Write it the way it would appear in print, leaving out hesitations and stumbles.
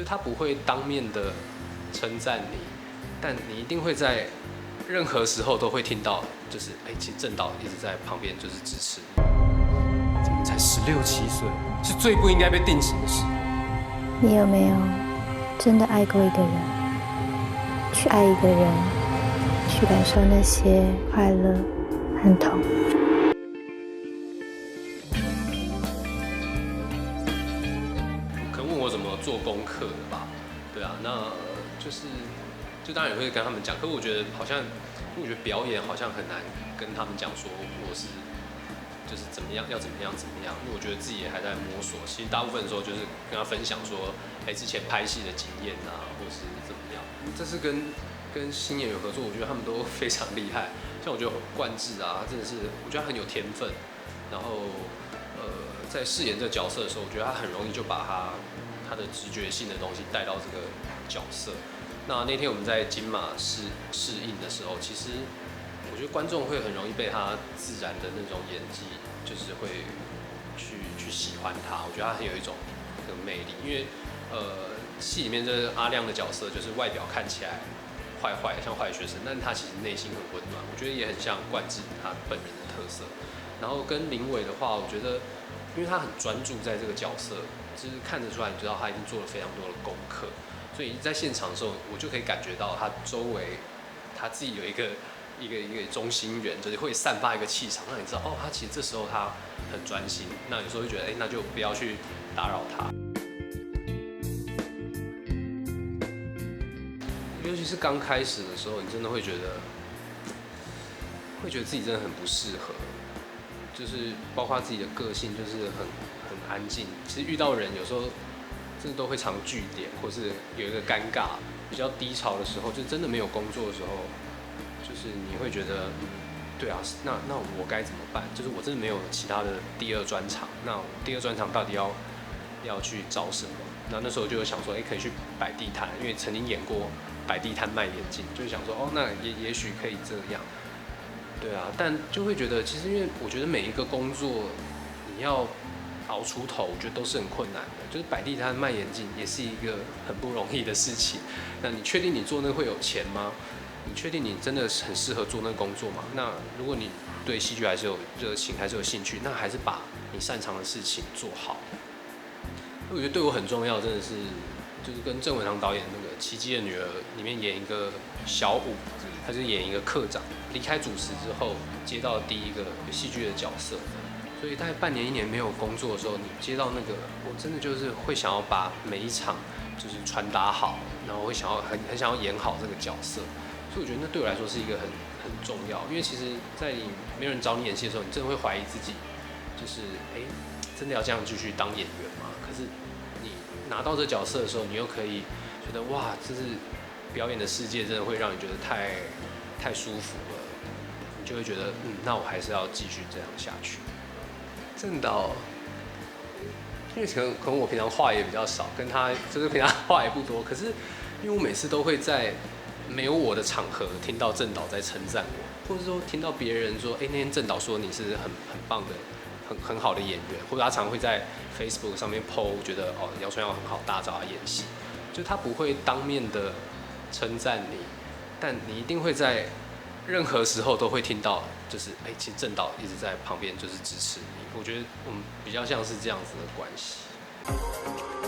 就他不会当面的称赞你，但你一定会在任何时候都会听到，就是其实正导一直在旁边就是支持你。怎么才16、17岁，是最不应该被定刑的时候。你有没有真的爱过一个人？去爱一个人，去感受那些快乐和痛。可能问我怎么做功课的吧？对啊，那就当然也会跟他们讲，可是我觉得好像，我觉得表演好像很难跟他们讲说我是就是怎么样要怎么样，因为我觉得自己也还在摸索。其实大部分的时候就是跟他分享说，之前拍戏的经验啊，或是怎么样。这次跟新演员合作，我觉得他们都非常厉害。像我觉得冠志啊，真的是我觉得他很有天分。然后在饰演这个角色的时候，我觉得他很容易就把他的直觉性的东西带到这个角色。那天我们在金马试映的时候，其实我觉得观众会很容易被他自然的那种演技，就是会去喜欢他。我觉得他很有一种这个魅力，因为戏里面这阿亮的角色，就是外表看起来坏坏像坏学生，但是他其实内心很温暖。我觉得也很像冠志他本人的特色。然后跟林伟的话，我觉得因为他很专注在这个角色，就是看得出来，你知道他已经做了非常多的功课，所以在现场的时候，我就可以感觉到他周围他自己有一个中心圆，就是会散发一个气场，让你知道他其实这时候他很专心。那有时候会觉得，那就不要去打扰他。尤其是刚开始的时候，你真的会觉得自己真的很不适合，就是包括自己的个性，就是很安静。其实遇到人有时候真的都会常据点，或是有一个尴尬、比较低潮的时候，就真的没有工作的时候，就是你会觉得，对啊，那我该怎么办？就是我真的没有其他的第二专长，那我第二专长到底要去找什么？那时候就有想说，可以去摆地摊，因为曾经演过摆地摊卖眼镜，就是想说，那也许可以这样。对啊，但就会觉得，其实因为我觉得每一个工作，你要熬出头，我觉得都是很困难的。就是摆地摊卖眼镜也是一个很不容易的事情。那你确定你做那会有钱吗？你确定你真的很适合做那个工作吗？那如果你对戏剧还是有热情，还是有兴趣，那还是把你擅长的事情做好。我觉得对我很重要，真的是就是跟郑文堂导演那个《奇迹的女儿》里面演一个小五，他就演一个课长，离开主持之后接到第一个戏剧的角色，所以大概半年1年没有工作的时候，你接到那个，我真的就是会想要把每一场就是传达好，然后会想要很想要演好这个角色，所以我觉得那对我来说是一个很重要，因为其实在你没有人找你演戏的时候，你真的会怀疑自己，就是真的要这样继续当演员吗？可是你拿到这角色的时候，你又可以觉得哇，这是表演的世界，真的会让你觉得太舒服了，你就会觉得那我还是要继续这样下去。郑导，因为可能我平常话也比较少，跟他就是平常话也不多，可是因为我每次都会在没有我的场合听到郑导在称赞我，或者说听到别人说，那天郑导说你是很棒的。很好的演员，或者他常会在 Facebook 上面 po， 觉得姚春耀很好，大家找他演戏。就他不会当面的称赞你，但你一定会在任何时候都会听到，就是其实郑导一直在旁边就是支持你。我觉得我们比较像是这样子的关系。